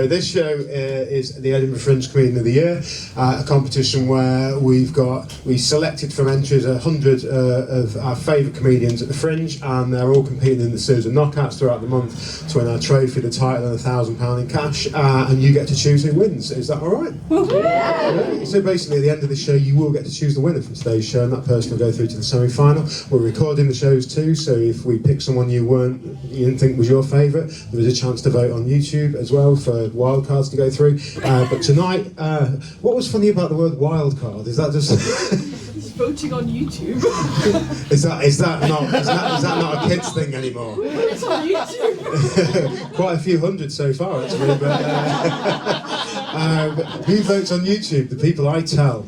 This show is the Edinburgh Fringe Comedian of the Year, a competition where we selected from entries 100 of our favourite comedians at the Fringe, and they're all competing in the series of knockouts throughout the month to win our trophy, the title, and £1,000 in cash, and you get to choose who wins. Is that alright? Yeah. So basically at the end of the show you will get to choose the winner from today's show, and that person will go through to the semi-final. We're recording the shows too, so if we pick someone you didn't think was your favourite, there is a chance to vote on YouTube as well for wildcards to go through. But tonight, what was funny about the word wildcard? Is that just It's voting on YouTube? is that not a kids thing anymore? It's on YouTube. Quite a few hundred so far actually, but who votes on YouTube? The people I tell.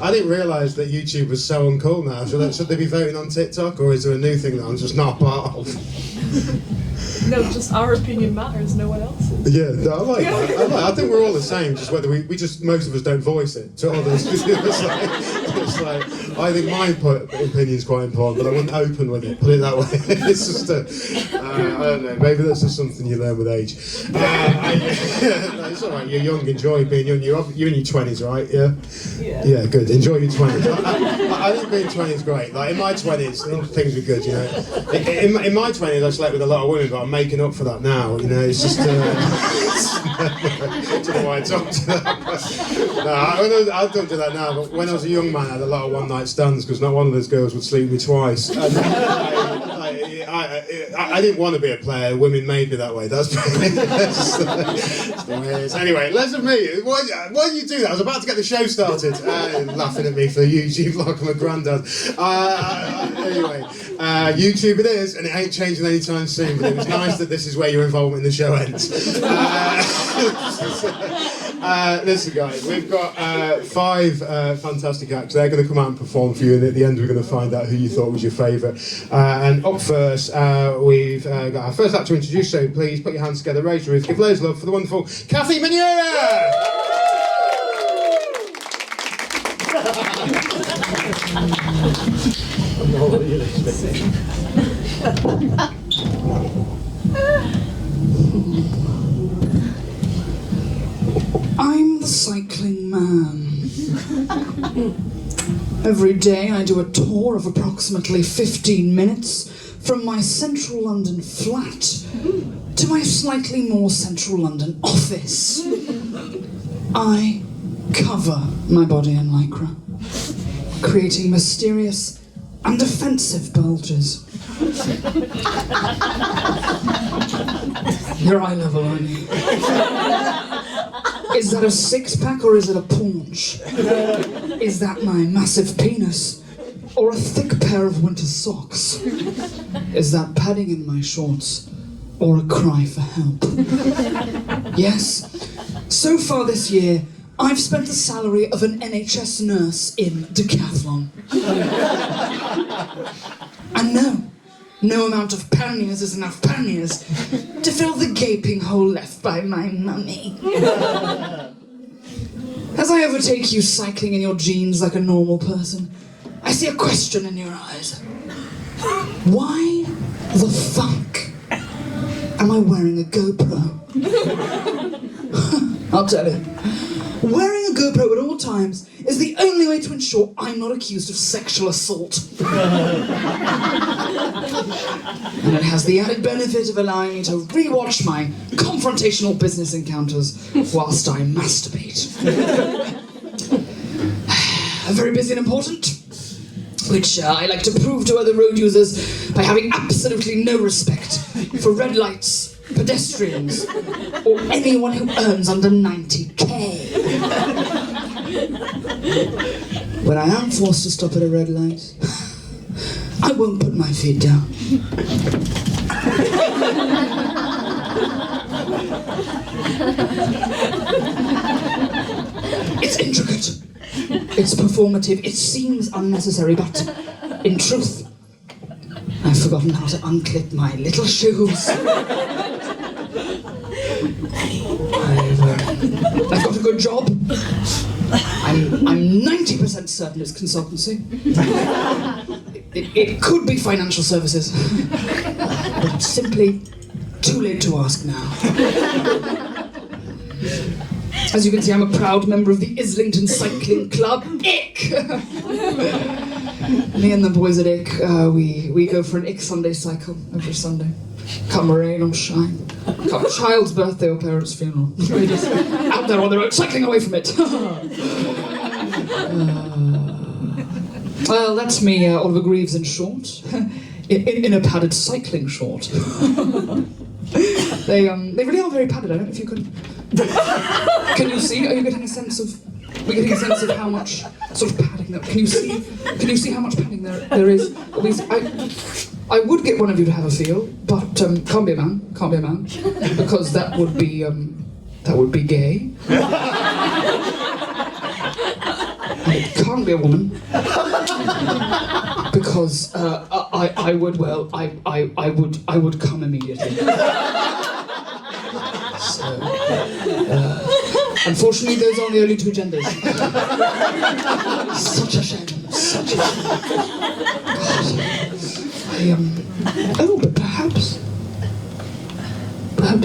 I didn't realise that YouTube was so uncool now. Should they be voting on TikTok, or is there a new thing that I'm just not part of? No, just our opinion matters, no one else's. Yeah, I like that. I think we're all the same, just whether we just, most of us don't voice it to others. it's like, I think my opinion's quite important, but I wouldn't open with it, put it that way. It's just I don't know, maybe that's just something you learn with age. It's alright, you're young, enjoy being young. You're in your 20s, right? Yeah? Yeah, good, enjoy your 20s. I think being 20 is great. Like, in my 20s, things were good, you know. In my 20s, I slept with a lot of women, but I'm making up for that now, you know. It's just, I don't know why I talked to that. No, I don't do that now, but when I was a young man, I had a lot of one-night stands, because not one of those girls would sleep with me twice. And I didn't want to be a player, women made me that way. That's the way it is. Anyway, less of me. Why did you do that? I was about to get the show started. Laughing at me for YouTube like I'm a granddad. Anyway, YouTube it is, and it ain't changing anytime soon, but it was nice that this is where your involvement in the show ends. Listen guys, we've got 5 fantastic acts. They're going to come out and perform for you, and at the end we're going to find out who you thought was your favourite. And up first, we've got our first act to introduce, so please put your hands together, raise your roof, give loads of love for the wonderful Kathy Maniura! I'm the cycling man. Every day I do a tour of approximately 15 minutes from my central London flat to my slightly more central London office. I cover my body in lycra, creating mysterious and offensive bulges. You're eye level, aren't you? Is that a 6-pack or is it a paunch? Is that my massive penis or a thick pair of winter socks? Is that padding in my shorts or a cry for help? Yes, so far this year I've spent the salary of an NHS nurse in decathlon. And no amount of panniers is enough panniers to fill the gaping hole left by my mummy. As I overtake you cycling in your jeans like a normal person, I see a question in your eyes. Why the fuck am I wearing a GoPro? I'll tell you. Wearing a GoPro at all times is the only way to ensure I'm not accused of sexual assault. And it has the added benefit of allowing me to rewatch my confrontational business encounters whilst I masturbate. Very busy and important, which I like to prove to other road users by having absolutely no respect for red lights, pedestrians, or anyone who earns under 90k. When I am forced to stop at a red light, I won't put my feet down. It's intricate. It's performative. It seems unnecessary, but in truth, I've forgotten how to unclip my little shoes. I've got a good job. I'm 90% certain it's consultancy. It could be financial services. But it's simply too late to ask now. As you can see, I'm a proud member of the Islington Cycling Club. Ick! Me and the boys at Ick, we go for an Ick Sunday cycle every Sunday. Come rain or shine. Come child's birthday or parent's funeral. We're just out there on the road, cycling away from it. Well, that's me, Oliver Greaves in short. In a padded cycling short. They really are very padded. I don't know if you can. Can you see? Are you getting a sense of? We're getting a sense of how much sort of padding there. Can you see? Can you see how much padding there is? I would get one of you to have a feel, but can't be a man. Can't be a man, because that would be gay. And it can't be a woman, because I would come immediately. So, unfortunately, those are the only two genders. Such a shame. Such a shame. God. Oh, but perhaps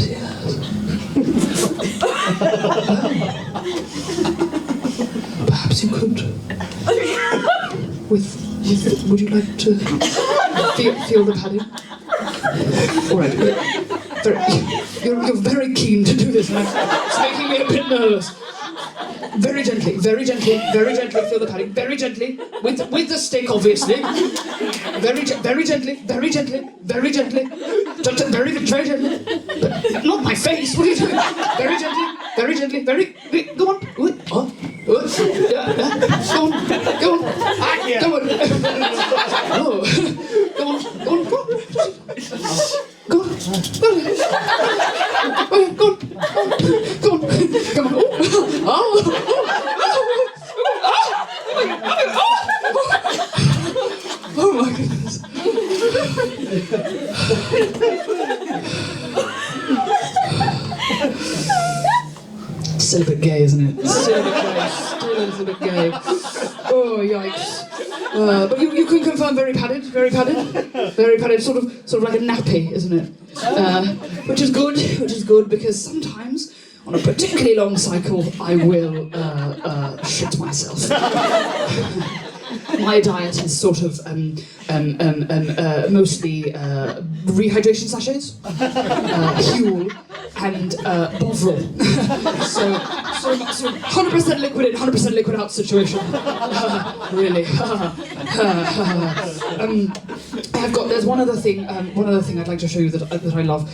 yes. Perhaps you could. Would you like to feel the padding? All right. You're very keen to do this, man. It's making me a bit nervous. Very gently, feel the padding. Very gently, with the stick, obviously. Very gently. Just very gently. But not my face. What are you doing? Very gently. Go on. Go on. Oh. Go on. Oh my goodness. Still a bit gay, isn't it? Still a little bit gay. Oh, yikes. But you can confirm very padded, sort of like a nappy, isn't it? Which is good because sometimes on a particularly long cycle I will shit myself. My diet is sort of mostly rehydration sachets, Huel, and Bovril. so 100% liquid in, 100% liquid out situation. Really. There's one other thing I'd like to show you that I love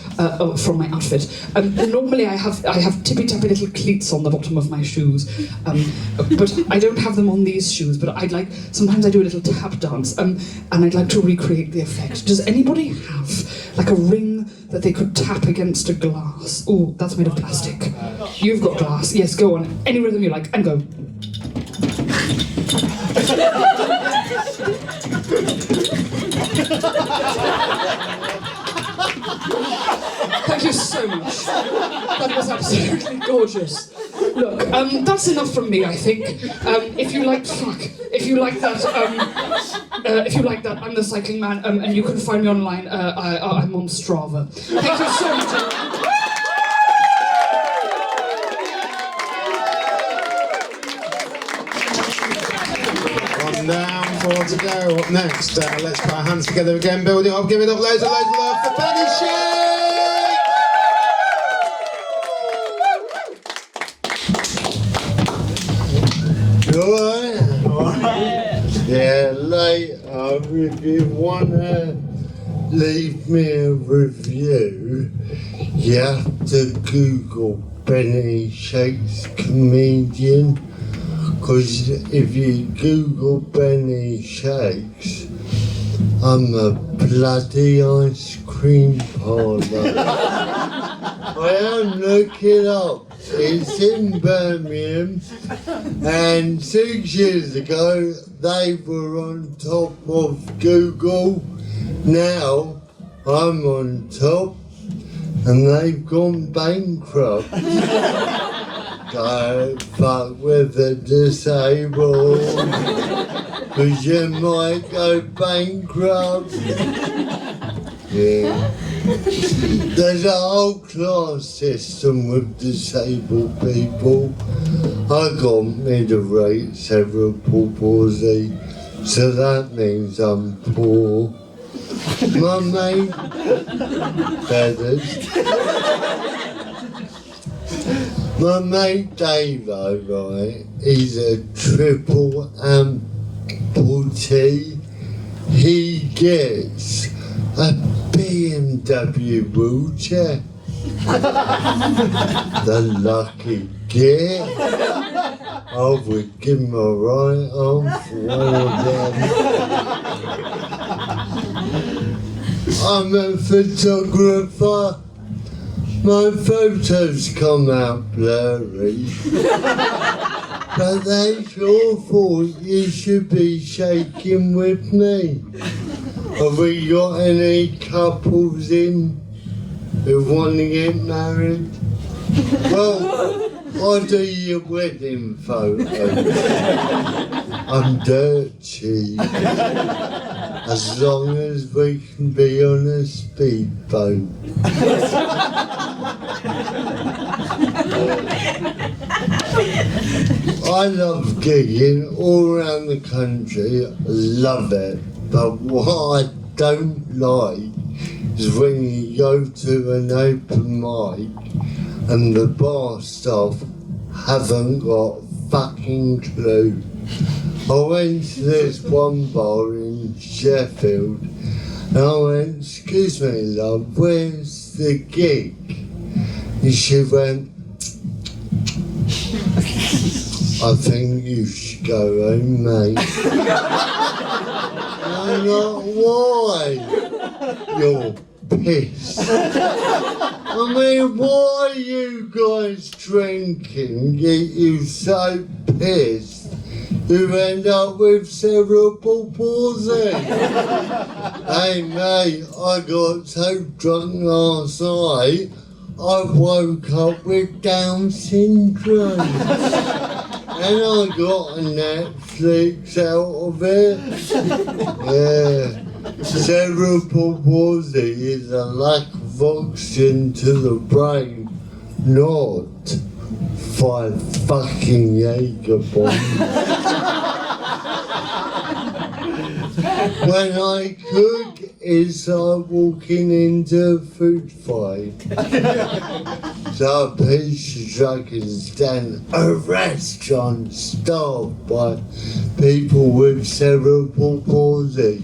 from my outfit. Normally I have tippy tappy little cleats on the bottom of my shoes, but I don't have them on these shoes. But sometimes I do a little tap dance, and I'd like to recreate the effect. Does anybody have like a ring that they could tap against a glass? Oh, that's made of plastic. You've got glass. Yes, go on. Any rhythm you like, and go. Thank you so much. That was absolutely gorgeous. Look, that's enough from me, I think. If you like that, I'm the cycling man, and you can find me online. I'm on Strava. Thank you so much. One down, four to go. Up next, let's put our hands together again, building up, giving up loads of love for Penny Shea! Alright. Yeah, later, if you wanna leave me a review, you have to Google Benny Shakes Comedian. Because if you Google Benny Shakes, I'm a bloody ice cream parlour. I am looking up. It's in Birmingham, and 6 years ago they were on top of Google. Now I'm on top, and they've gone bankrupt. Don't fuck with the disabled, 'cause you might go bankrupt. Yeah. There's a whole class system with disabled people. I got middle rate cerebral palsy, so that means I'm poor. My mate, feathers. My mate Davo, right, he's a triple amputee. He gets a BMW wheelchair. The lucky git. I would give him a right arm for one of them. I'm a photographer. My photos come out blurry. But they sure thought you should be shaking with me. Have we got any couples in who want to get married? Well, I'll do your wedding photos. I'm dirt cheap. As long as we can be on a speedboat. I love gigging all around the country, I love it. But what I don't like is when you go to an open mic and the bar staff haven't got a fucking clue. I went to this one bar in Sheffield and I went, excuse me love, where's the gig? And she went, I think you should go home, mate. I'm like, why? You're pissed. I mean, why are you guys drinking? Get you so pissed you end up with cerebral palsy. Hey mate, I got so drunk last night I woke up with Down syndrome. And I got a Netflix out of it. Yeah. Cerebral palsy is a lack of oxygen to the brain, not 5 fucking Jaeger bombs. When I cook, it's like walking into a food fight. So a piece of dragon stand a restaurant staffed by people with cerebral palsy.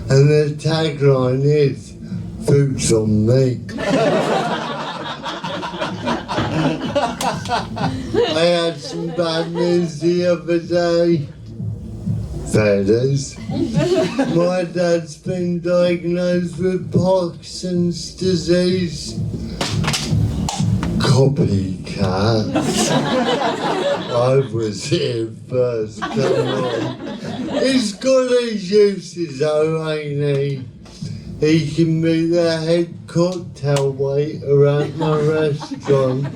And the tagline is, food's on me. I had some bad news the other day. Feathers. My dad's been diagnosed with Parkinson's disease. Copycat. I was here first, come on. He's got his uses though, ain't he? He can be the head cocktail waiter at my restaurant.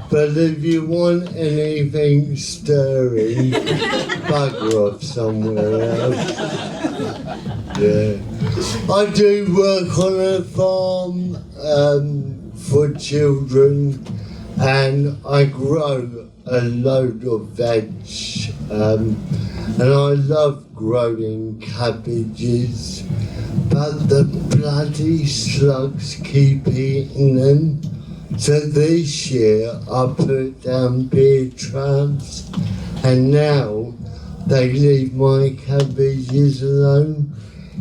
But if you want anything stirring, bugger off somewhere else. Yeah. I do work on a farm for children and I grow a load of veg. And I love growing cabbages, but the bloody slugs keep eating them. So this year I put down beer traps and now they leave my cabbages alone.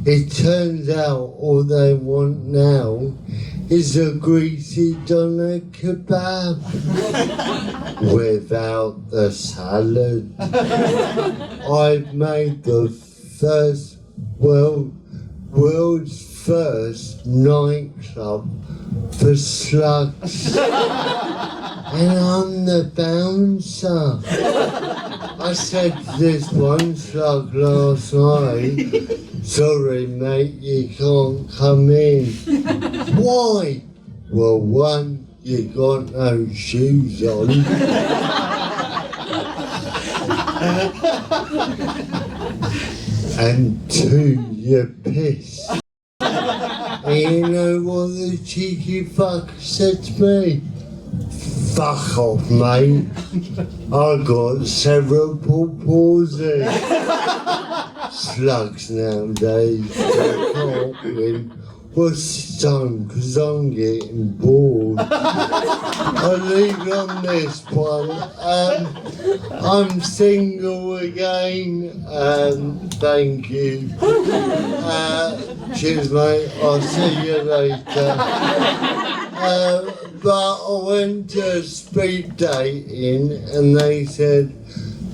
It turns out all they want now is a greasy doner kebab without the salad. I've made the first world's first nightclub for slugs. And I'm the bouncer. I said to this one slug last night, sorry mate, you can't come in. Why? Well, one, you got no shoes on. And two, you're pissed. You know what the cheeky fuck said to me? Fuck off, mate. I got cerebral palsy. Slugs nowadays. I can't win. What's the time? Because I'm getting bored. I'll leave on this one. I'm single again. Thank you. Cheers, mate. I'll see you later. But I went to speed dating and they said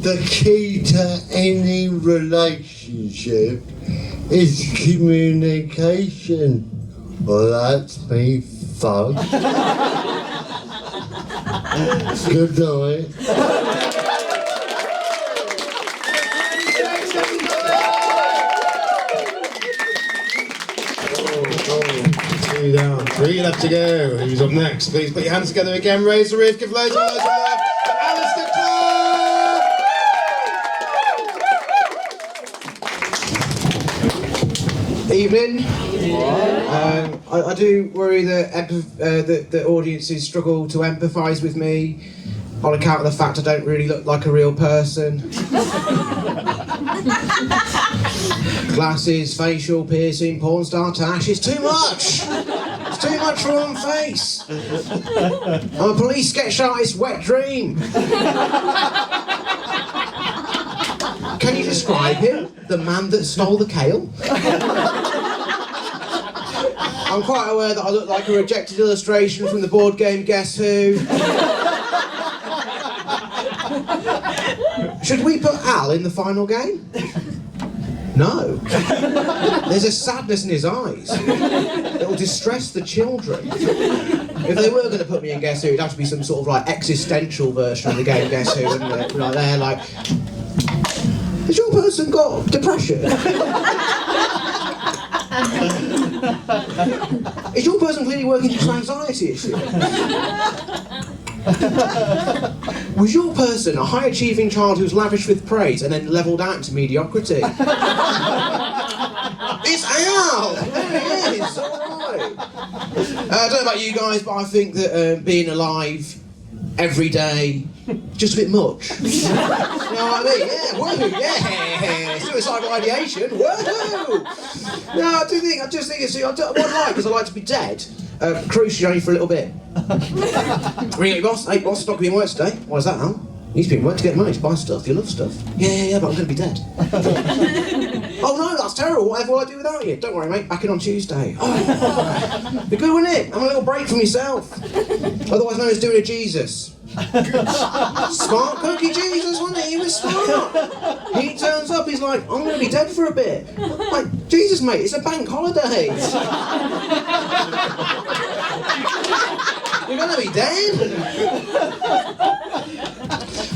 the key to any relationship is communication. Well, that's me fucked. Good night. Two down, three left to go. Who's up next? Please put your hands together again, raise the roof, give loads of love to Alistair Clark! Evening. I do worry that the audiences struggle to empathise with me on account of the fact I don't really look like a real person. Glasses, facial piercing, porn star tash, it's too much! It's too much for one face! I'm a police sketch artist's wet dream! Can you describe him? The man that stole the kale? I'm quite aware that I look like a rejected illustration from the board game Guess Who. Should we put Al in the final game? No. There's a sadness in his eyes. It'll distress the children. If they were going to put me in Guess Who, it'd have to be some sort of like existential version of the game Guess Who, wouldn't it? Like they're like, has your person got depression? Is your person clearly working through some anxiety issue? Was your person a high-achieving child who's lavished with praise and then levelled out into mediocrity? It's Al! There he is, alright. I don't know about you guys, but I think that being alive every day, just a bit much. You know what I mean? Yeah, woohoo, yeah! Suicidal ideation, woohoo! No, I just think it's, what I like is I like to be dead. Crucially only for a little bit. Ring up your boss, hey boss, not going to be in work today. Why is that, Al? He's been work to get money to buy stuff, you love stuff. Yeah, but I'm going to be dead. Oh no, that's terrible, whatever will I do without you? Don't worry mate, back in on Tuesday. Oh, be good, wouldn't it? Have a little break from yourself. Otherwise known as doing a Jesus. Smart cookie Jesus, wasn't he? He was smart. He turns up, he's like, I'm going to be dead for a bit. Like, Jesus mate, it's a bank holiday. You're going to be dead.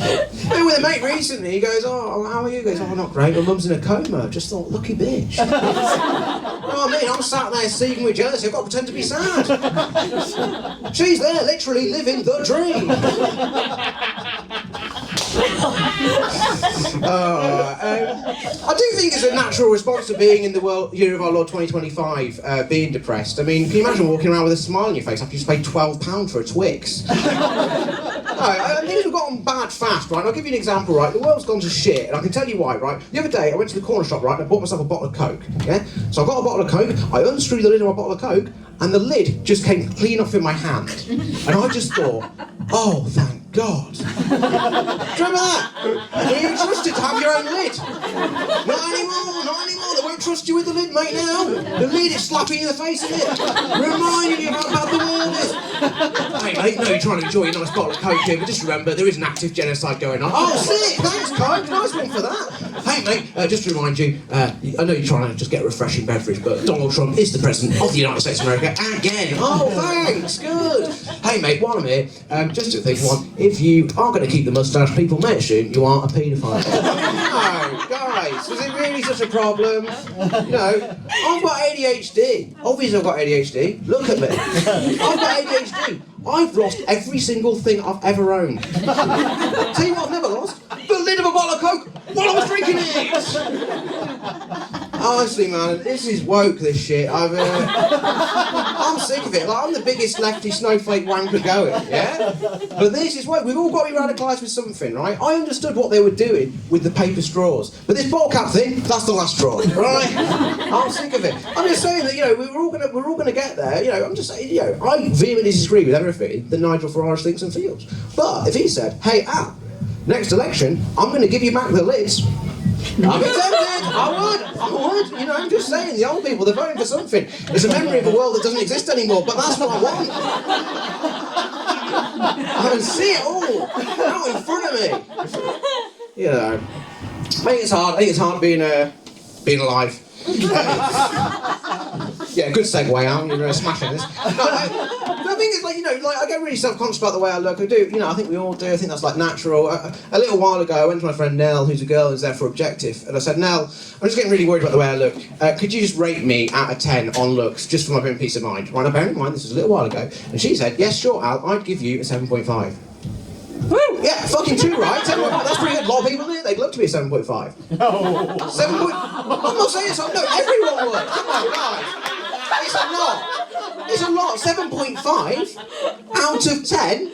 I went with a mate recently, he goes, oh, how are you? He goes, oh, not great, my mum's in a coma. Just thought, lucky bitch. You know what I mean? I'm sat there seething with jealousy, I've got to pretend to be sad. She's there, literally living the dream. I do think it's a natural response to being in the year of our Lord 2025, being depressed. I mean, can you imagine walking around with a smile on your face after you just paid £12 for a Twix? No, things have gotten bad fast, right? And I'll give you an example, right? The world's gone to shit, and I can tell you why, right? The other day, I went to the corner shop, right, and I bought myself a bottle of Coke, yeah? So I got a bottle of Coke, I unscrewed the lid of my bottle of Coke, and the lid just came clean off in my hand. And I just thought, oh, thank God. Do you remember that? When you were trusted to have your own lid. Not anymore, not anymore. They won't trust you with the lid, mate, now. The lid is slapping you in the face, isn't it? Reminding you about how bad the world is. Hey, mate, no, you're trying to enjoy a nice bottle of Coke here, but just remember, there is an active genocide going on. Oh, sick, thanks, Coke, nice one for that. Hey, mate, just to remind you, I know you're trying to just get a refreshing beverage, but Donald Trump is the President of the United States of America again. Oh, thanks, good. Hey, mate, while I'm here, just to think one, if you are going to keep the moustache, people may assume you are a paedophile. No, guys, is it really such a problem? You know, I've got ADHD. Obviously I've got ADHD. Look at me. I've got ADHD. I've lost every single thing I've ever owned. Tell you what I've never lost? The lid of a bottle of Coke while I was drinking it! Honestly, man, this is woke, this shit. I'm sick of it. Like, I'm the biggest lefty snowflake wanker going, yeah? But this is woke. We've all got to be radicalised with something, right? I understood what they were doing with the paper straws. But this bottle cap thing, that's the last straw, right? I'm sick of it. I'm just saying that, we're all gonna get there. I'm just saying, I vehemently disagree with everything that Nigel Farage thinks and feels. But if he said, hey, Al, next election, I'm going to give you back the lids, I'd be tempted. I would. I'm just saying, the old people, they're voting for something. It's a memory of a world that doesn't exist anymore, but that's what I want. I can see it all out in front of me. I think it's hard. I think it's hard being alive. Yeah, good segue, Al. You're smashing this. The thing is, I get really self-conscious about the way I look. I do, I think we all do. I think that's natural. A little while ago, I went to my friend Nell, who's a girl who's there for Objective, and I said, Nell, I'm just getting really worried about the way I look. Could you just rate me out of 10 on looks, just for my own peace of mind? Right, now, bear in mind, this was a little while ago, and she said, yes, sure, Al, I'd give you a 7.5. Woo! Yeah, fucking true, right? 7.5. That's pretty good. A lot of people do. They'd love to be a 7.5. No. 7. I'm not saying so. No, everyone would. Come on, guys. It's a lot. It's a lot. 7.5 out of 10.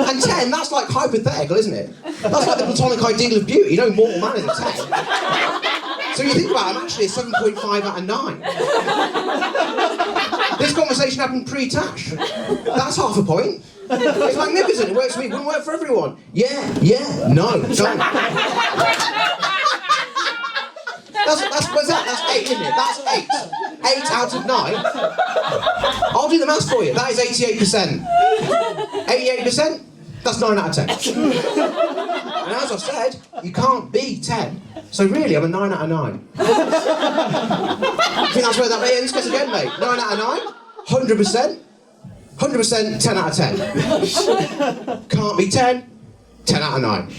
And 10, that's like hypothetical, isn't it? That's like the platonic ideal of beauty. Mortal man is a 10. So you think about it, I'm actually a 7.5 out of 9. This conversation happened pre-Tash. That's half a point. It's magnificent. It works for me. It wouldn't work for everyone. Yeah, no, don't. What's that? That's 8, isn't it? That's 8. 8 out of 9. I'll do the maths for you. That is 88%. 88%? That's 9 out of 10. And as I've said, you can't be 10. So really, I'm a 9 out of 9. I think that's where that ends, because again, mate, 9 out of 9, 100%. 100%, 10 out of 10. Can't be 10, 10 out of 9.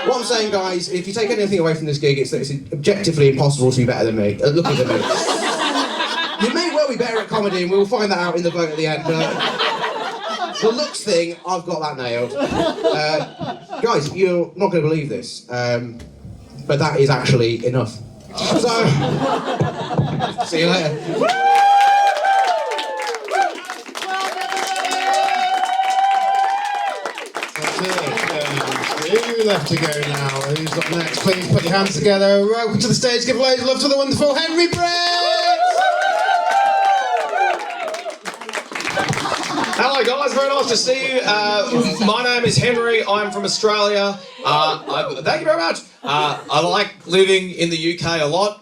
What I'm saying, guys, if you take anything away from this gig, it's that it's objectively impossible to be better than me, looking than me. You may well be better at comedy, and we'll find that out in the vote at the end. The looks thing, I've got that nailed. Guys, you're not going to believe this, but that is actually enough. So, see you later. Who left to go now? Who's up next? Please put your hands together. Welcome to the stage. Give loads of love to the wonderful Henry Brett! Hello guys, very nice to see you. My name is Henry, I'm from Australia. Thank you very much. I like living in the UK a lot.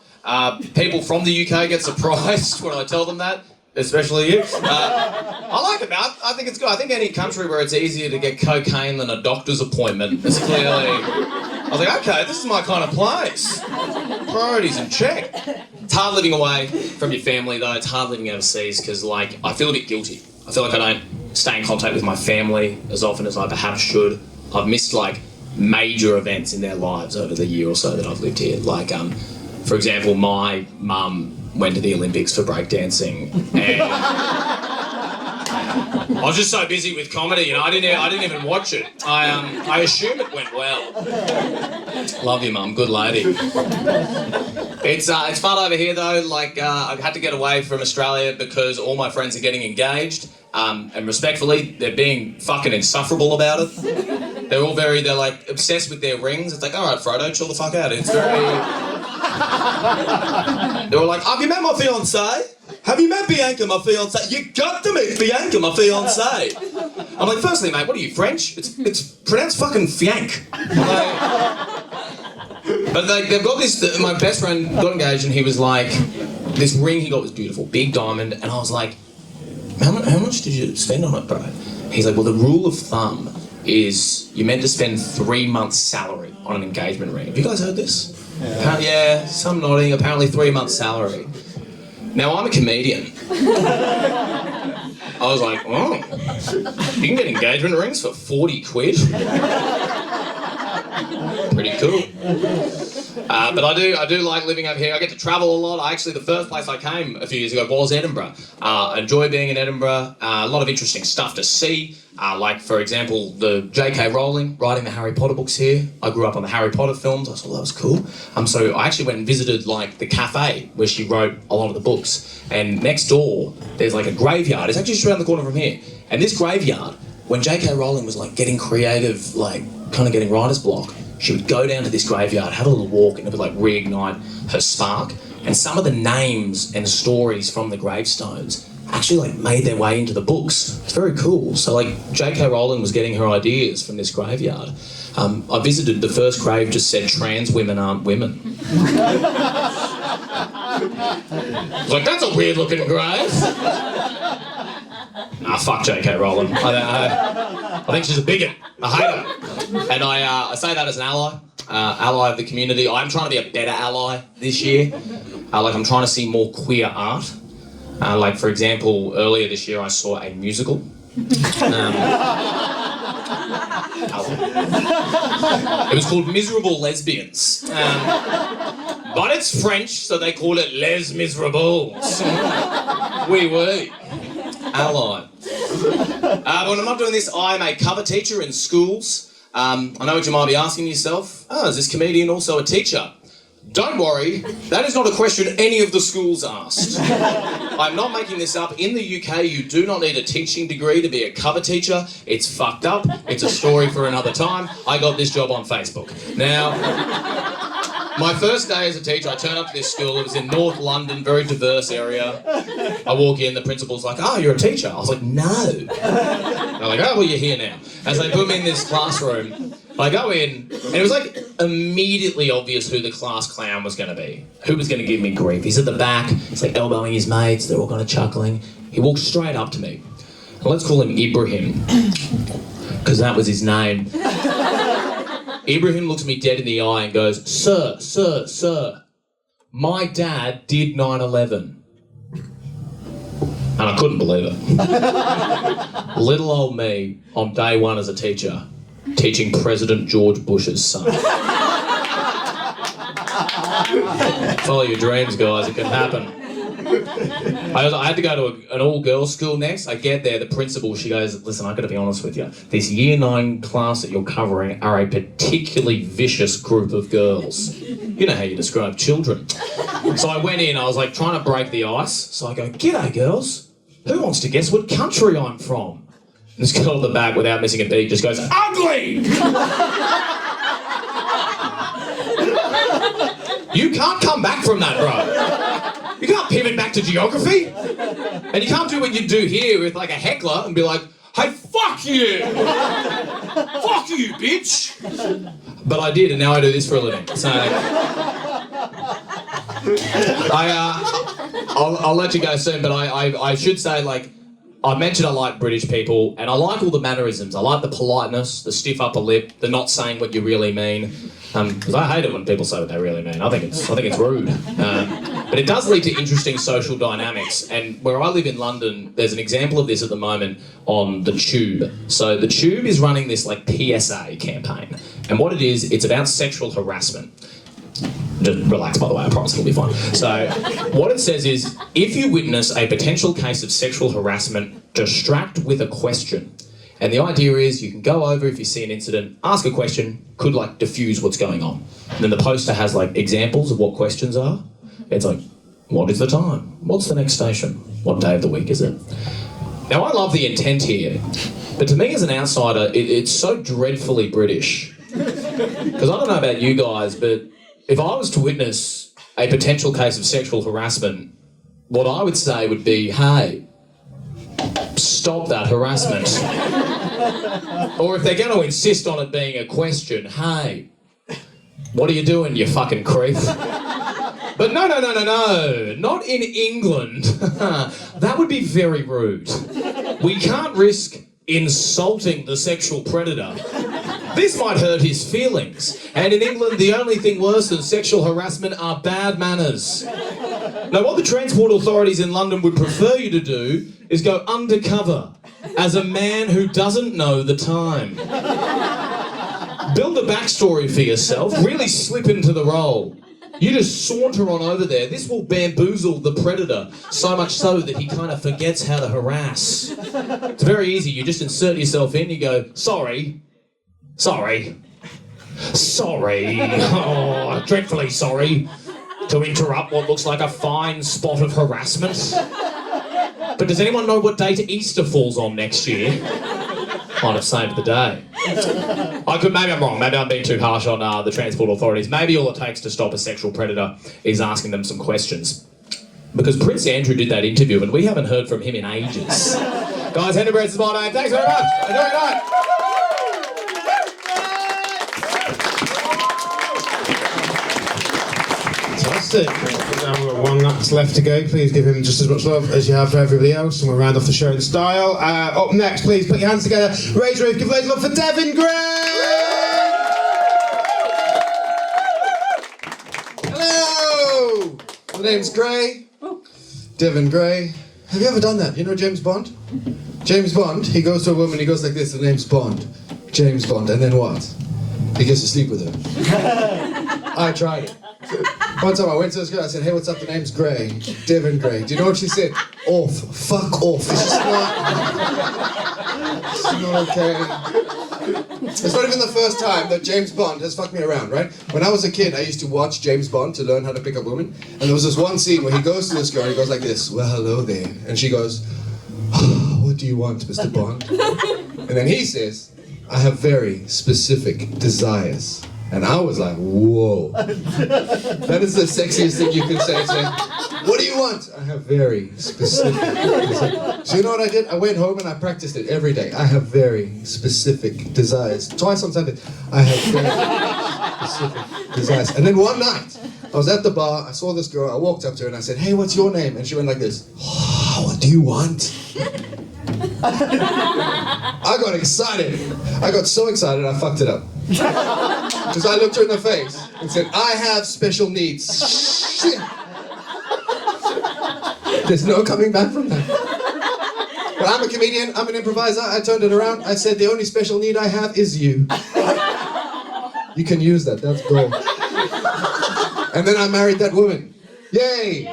People from the UK get surprised when I tell them that, especially you. I like it, man. I think it's good. I think any country where it's easier to get cocaine than a doctor's appointment is clearly... I was like, okay, this is my kind of place. Priorities in check. It's hard living away from your family though. It's hard living overseas because I feel a bit guilty. I feel like I don't stay in contact with my family as often as I perhaps should. I've missed major events in their lives over the year or so that I've lived here. For example, my mum went to the Olympics for breakdancing, and I was just so busy with comedy, I didn't even watch it. I assume it went well. Love you, Mum. Good lady. It's fun over here though. I had to get away from Australia because all my friends are getting engaged, and respectfully, they're being fucking insufferable about it. They're all they're obsessed with their rings. It's all right, Frodo, chill the fuck out. It's very... They were like, have you met my fiancée? Have you met Bianca, my fiancée? You got to meet Bianca, my fiancée. I'm like, firstly, mate, what are you, French? It's pronounced fucking fianc. But they've got this, my best friend got engaged and he was like, this ring he got was beautiful, big diamond, and I was like, how much did you spend on it, bro? He's like, well, the rule of thumb is you're meant to spend 3 months' salary on an engagement ring. Have you guys heard this? Yeah, some nodding, apparently 3 months' salary. Now, I'm a comedian. I was like, oh, you can get engagement rings for 40 quid? Pretty cool. But I do like living over here. I get to travel a lot. The first place I came a few years ago was Edinburgh. I enjoy being in Edinburgh. A lot of interesting stuff to see. Like, for example, the J.K. Rowling writing the Harry Potter books here. I grew up on the Harry Potter films. I thought that was cool. So I actually went and visited, like, the cafe where she wrote a lot of the books. And next door, there's, like, a graveyard. It's actually just around the corner from here. And this graveyard, when J.K. Rowling was, like, getting creative, like, kind of getting writer's block, she would go down to this graveyard, have a little walk, and it would, like, reignite her spark. And some of the names and stories from the gravestones actually, like, made their way into the books. It's very cool. So, like, J.K. Rowling was getting her ideas from this graveyard. I visited, the first grave just said, "Trans women aren't women." I was like, that's a weird looking grave. Nah, fuck J.K. Rowling. I think she's a bigot. I hate her. And I say that as an ally of the community. I'm trying to be a better ally this year. I'm trying to see more queer art. Like, for example, earlier this year I saw a musical. It was called Miserable Lesbians. But it's French, so they call it Les Miserables. Oui. Ally. But when I'm not doing this, I'm a cover teacher in schools. I know what you might be asking yourself. Is this comedian also a teacher? Don't worry, that is not a question any of the schools asked. I'm not making this up. In the UK, you do not need a teaching degree to be a cover teacher. It's fucked up. It's a story for another time. I got this job on Facebook. Now, my first day as a teacher, I turn up to this school. It was in North London, very diverse area. I walk in, the principal's like, "Oh, you're a teacher?" I was like, "No." They're like, "Oh, well, you're here now." As they put me in this classroom, I go in, and it was like immediately obvious who the class clown was going to be. Who was going to give me grief. He's at the back, he's like elbowing his mates, they're all kind of chuckling. He walks straight up to me. And let's call him Ibrahim, because that was his name. Ibrahim looks me dead in the eye and goes, Sir, my dad did 9/11. And I couldn't believe it. Little old me, on day one as a teacher, teaching President George Bush's son. Follow your dreams, guys, it can happen. I had to go to an all-girls school next. I get there, the principal, she goes, "Listen, I've got to be honest with you. This year 9 class that you're covering are a particularly vicious group of girls." You know how you describe children. So I went in, I was like trying to break the ice. So I go, "G'day, girls. Who wants to guess what country I'm from?" And this girl at the back, without missing a beat, just goes, "Ugly!" You can't come back from that, bro. You can't pivot back to geography. And you can't do what you do here with like a heckler and be like, "Hey, fuck you! Fuck you, bitch!" But I did, and now I do this for a living. So I'll let you go soon, but I should say, like, I mentioned I like British people, and I like all the mannerisms. I like the politeness, the stiff upper lip, the not saying what you really mean. Because I hate it when people say what they really mean. I think it's rude. But it does lead to interesting social dynamics. And where I live in London, there's an example of this at the moment on the Tube. So the Tube is running this like PSA campaign, and what it is, it's about sexual harassment. Just relax, by the way, I promise it'll be fine. So what it says is, if you witness a potential case of sexual harassment, distract with a question. And the idea is you can go over, if you see an incident, ask a question, could like diffuse what's going on. And then the poster has like examples of what questions are. It's like, what is the time? What's the next station? What day of the week is it? Now I love the intent here, but to me as an outsider, it's so dreadfully British. Because I don't know about you guys, but if I was to witness a potential case of sexual harassment, what I would say would be, "Hey, stop that harassment." Or if they're going to insist on it being a question, "Hey, what are you doing, you fucking creep?" But no, not in England. That would be very rude. We can't risk insulting the sexual predator. This might hurt his feelings. And in England, the only thing worse than sexual harassment are bad manners. Now, what the transport authorities in London would prefer you to do is go undercover as a man who doesn't know the time. Build a backstory for yourself. Really slip into the role. You just saunter on over there. This will bamboozle the predator so much so that he kind of forgets how to harass. It's very easy. You just insert yourself in. You go, sorry. Sorry. Sorry. Oh, dreadfully sorry to interrupt what looks like a fine spot of harassment. But does anyone know what date Easter falls on next year? Might have saved the day. Maybe I'm wrong. Maybe I'm being too harsh on the transport authorities. Maybe all it takes to stop a sexual predator is asking them some questions. Because Prince Andrew did that interview and we haven't heard from him in ages. Guys, Edinburgh is my name. Thanks very much. Enjoy your night. Fantastic. Now we've got one that's left to go. Please give him just as much love as you have for everybody else, and we'll round off the show in style. Up next, please put your hands together. Raise your roof. Give loads of love for Devin Gray. Hello! My name's Gray. Devin Gray. Have you ever done that? You know James Bond? James Bond, he goes to a woman, he goes like this, the name's Bond. James Bond, and then what? He gets to sleep with her. I tried it. One time I went to this girl, I said, hey, what's up? The name's Gray. Devin Gray. Do you know what she said? Off. Fuck off. It's just not okay. It's not even the first time that James Bond has fucked me around, right? When I was a kid, I used to watch James Bond to learn how to pick up women. And there was this one scene where he goes to this girl and he goes like this, well, hello there. And she goes, what do you want, Mr. Bond? And then he says, I have very specific desires. And I was like, whoa. That is the sexiest thing you can say to me. What do you want? I have very specific desires. So you know what I did? I went home and I practiced it every day. I have very specific desires. Twice on Sunday. I have very specific desires. And then one night, I was at the bar, I saw this girl, I walked up to her and I said, hey, what's your name? And she went like this, oh, what do you want? I got excited. I got so excited I fucked it up. Because I looked her in the face and said, I have special needs. Shit. There's no coming back from that. But I'm a comedian, I'm an improviser, I turned it around, I said the only special need I have is you. You can use that, that's gold. And then I married that woman. Yay!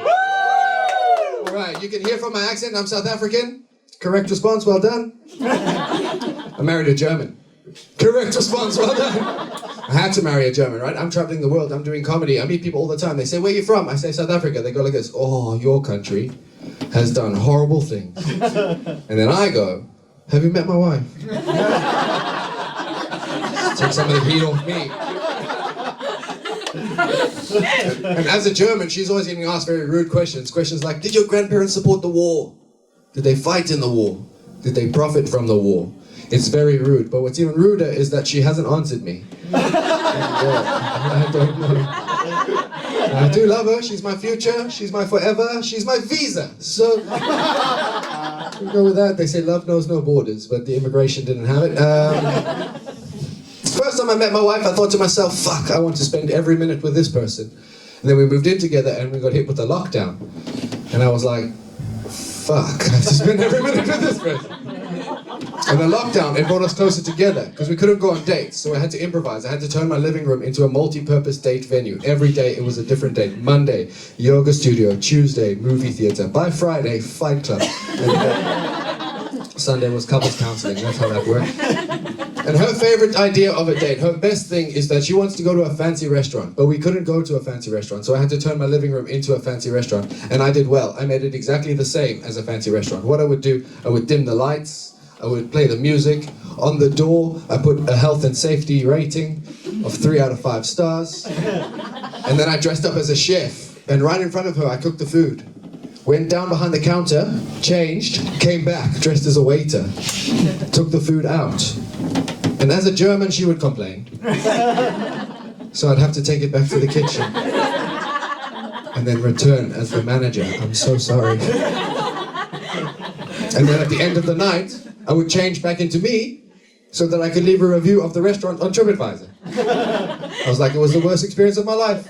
Alright, you can hear from my accent, I'm South African. Correct response, well done. I married a German. Correct response, well done. I had to marry a German, right? I'm traveling the world, I'm doing comedy, I meet people all the time. They say, where are you from? I say, South Africa. They go like this, oh, your country has done horrible things. And then I go, have you met my wife? Take some of the heat off me. And as a German, she's always getting asked very rude questions. Questions like, did your grandparents support the war? Did they fight in the war? Did they profit from the war? It's very rude, but what's even ruder is that she hasn't answered me. I don't know. I do love her, she's my future, she's my forever, she's my visa. So, we go with that. They say love knows no borders, but the immigration didn't have it. First time I met my wife, I thought to myself, fuck, I want to spend every minute with this person. And then we moved in together and we got hit with the lockdown. And I was like, fuck, I have to spend every minute with this person. And the lockdown, it brought us closer together because we couldn't go on dates, so I had to improvise. I had to turn my living room into a multi-purpose date venue. Every day it was a different date. Monday, yoga studio. Tuesday, movie theater. By Friday, fight club. And Sunday was couples counseling. That's how that worked. And her favorite idea of a date, her best thing is that she wants to go to a fancy restaurant, but we couldn't go to a fancy restaurant, so I had to turn my living room into a fancy restaurant. And I did well. I made it exactly the same as a fancy restaurant. What I would do, I would dim the lights, I would play the music. On the door, I put a health and safety rating of 3 out of 5 stars. And then I dressed up as a chef. And right in front of her, I cooked the food. Went down behind the counter, changed, came back, dressed as a waiter. Took the food out. And as a German, she would complain. So I'd have to take it back to the kitchen. And then return as the manager. I'm so sorry. And then at the end of the night, I would change back into me so that I could leave a review of the restaurant on TripAdvisor. I was like, it was the worst experience of my life.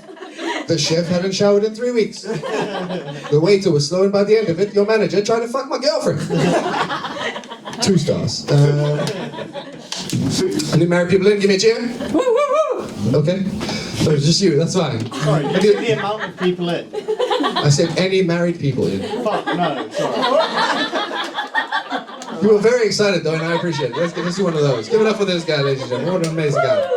The chef hadn't showered in 3 weeks. The waiter was slow, and by the end of it, your manager tried to fuck my girlfriend. 2 stars. Any married people in? Give me a cheer. Woo, woo, woo. Okay. So it's just you, that's fine. Sorry, the amount of people in. I said any married people in. Fuck, no, sorry. You were very excited though, and I appreciate it. Let's do one of those. Give it up for this guy, ladies and gentlemen. What an amazing guy.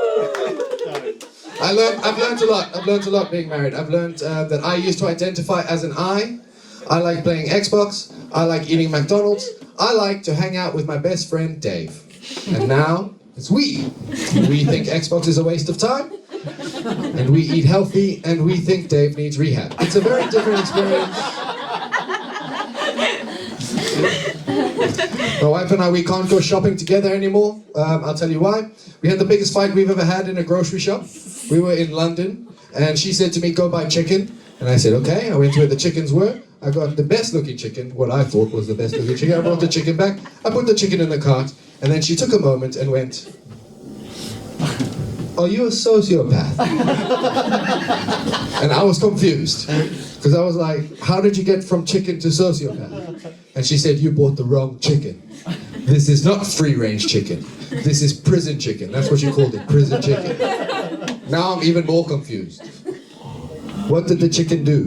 I've learned a lot. I've learned a lot being married. I've learned that I used to identify as an I. I like playing Xbox. I like eating McDonald's. I like to hang out with my best friend Dave. And now it's we. We think Xbox is a waste of time. And we eat healthy, and we think Dave needs rehab. It's a very different experience. My wife and I, we can't go shopping together anymore. I'll tell you why. We had the biggest fight we've ever had in a grocery shop. We were in London, and she said to me, go buy chicken. And I said, okay. I went to where the chickens were. I got the best looking chicken, what I thought was the best looking chicken. I brought the chicken back. I put the chicken in the cart, and then she took a moment and went, are you a sociopath? And I was confused. Because I was like, how did you get from chicken to sociopath? And she said, you bought the wrong chicken. This is not free range chicken. This is prison chicken. That's what you called it, prison chicken. Now I'm even more confused. What did the chicken do?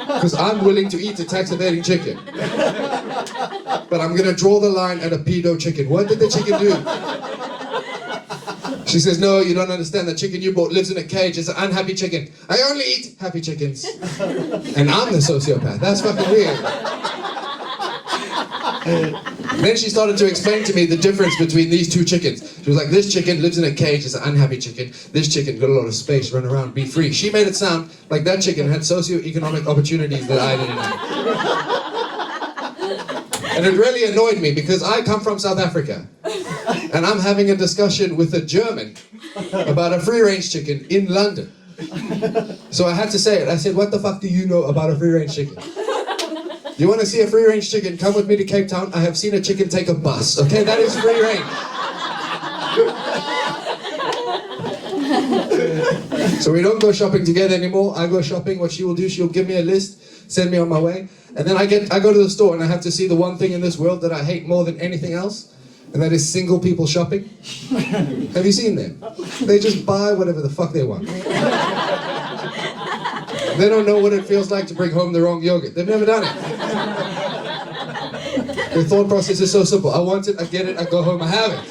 Because I'm willing to eat a tax evading chicken. But I'm gonna draw the line at a pedo chicken. What did the chicken do? She says, no, you don't understand. The chicken you bought lives in a cage. It's an unhappy chicken. I only eat happy chickens. And I'm the sociopath. That's fucking weird. Then she started to explain to me the difference between these two chickens. She was like, this chicken lives in a cage. It's an unhappy chicken. This chicken got a lot of space, run around, be free. She made it sound like that chicken had socioeconomic opportunities that I didn't have. And it really annoyed me because I come from South Africa. And I'm having a discussion with a German about a free-range chicken in London. So I had to say it. I said, what the fuck do you know about a free-range chicken? You want to see a free-range chicken? Come with me to Cape Town. I have seen a chicken take a bus. Okay, that is free-range. So we don't go shopping together anymore. I go shopping. What she will do, she'll give me a list, send me on my way. And then I go to the store and I have to see the one thing in this world that I hate more than anything else. And that is single people shopping. Have you seen them? They just buy whatever the fuck they want. They don't know what it feels like to bring home the wrong yogurt. They've never done it. Their thought process is so simple. I want it, I get it, I go home, I have it.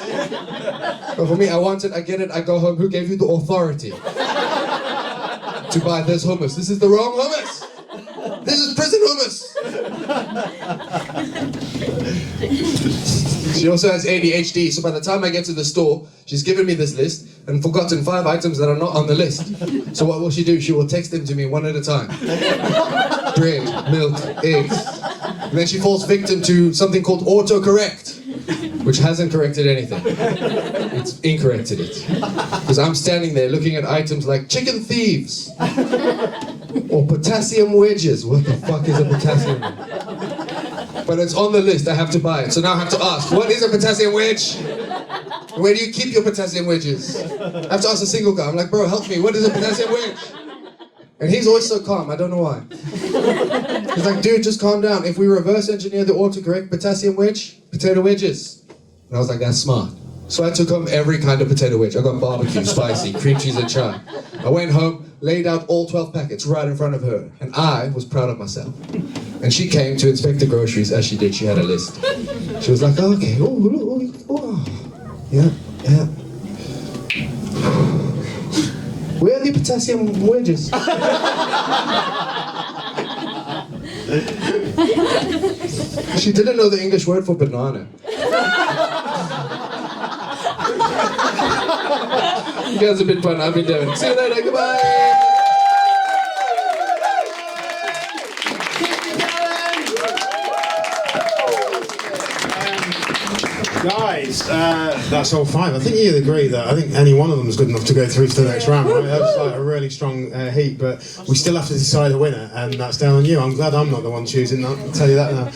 But for me, I want it, I get it, I go home. Who gave you the authority to buy this hummus? This is the wrong hummus. This is prison hummus. She also has ADHD, so by the time I get to the store, she's given me this list and forgotten 5 items that are not on the list. So what will she do? She will text them to me one at a time. Bread, milk, eggs. And then she falls victim to something called autocorrect, which hasn't corrected anything. It's incorrected it. Because I'm standing there looking at items like chicken thieves or potassium wedges. What the fuck is a potassium wedge? But it's on the list, I have to buy it. So now I have to ask, what is a potassium wedge? Where do you keep your potassium wedges? I have to ask a single guy. I'm like, bro, help me, what is a potassium wedge? And he's always so calm, I don't know why. He's like, dude, just calm down. If we reverse engineer the autocorrect, potassium wedge, potato wedges. And I was like, that's smart. So I took home every kind of potato wedge. I got barbecue, spicy, cream cheese and chai. I went home, laid out all 12 packets right in front of her. And I was proud of myself. And she came to inspect the groceries as she did. She had a list. She was like, oh, okay, oh. Yeah. Where are the potassium wedges? She didn't know the English word for banana. You guys have been fun. I've been doing. See you later. Goodbye. Guys, that's all fine. I think you'd agree that I think any one of them is good enough to go through to the next round. Right? That was like a really strong heat, but we still have to decide a winner, and that's down on you. I'm glad I'm not the one choosing that, I'll tell you that now.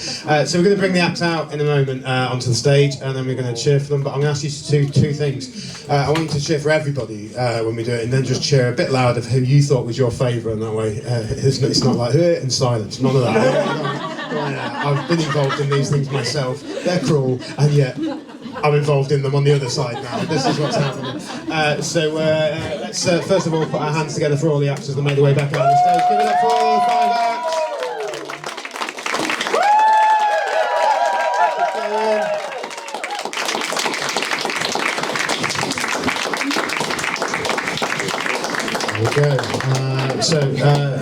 So we're going to bring the acts out in a moment onto the stage, and then we're going to cheer for them, but I'm going to ask you to do 2 things. I want you to cheer for everybody when we do it, and then just cheer a bit loud of who you thought was your favourite, and that way it's not like and silence, none of that. I've been involved in these things myself. They're cruel, and yet I'm involved in them on the other side now. This is what's happening. Let's first of all put our hands together for all the actors that made their way back out on the stage. Give it up for all 5 acts. There we go.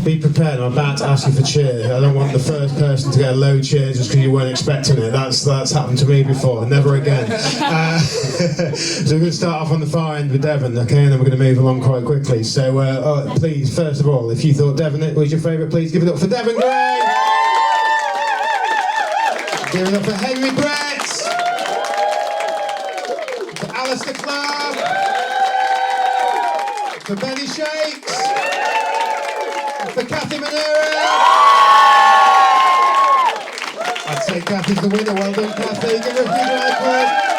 Be prepared. I'm about to ask you for cheers. I don't want the first person to get a low cheer just because you weren't expecting it. That's happened to me before. Never again. So we're going to start off on the far end with Devon, okay, and then we're going to move along quite quickly. So please, first of all, if you thought Devon was your favourite, please give it up for Devon Gray. Give it up for Henry Brett. For Alistair Clark. For Benny Shakes. For Kathy Maniura. I'd say Kathy's the winner. Well done, Kathy. Give her a big round of applause.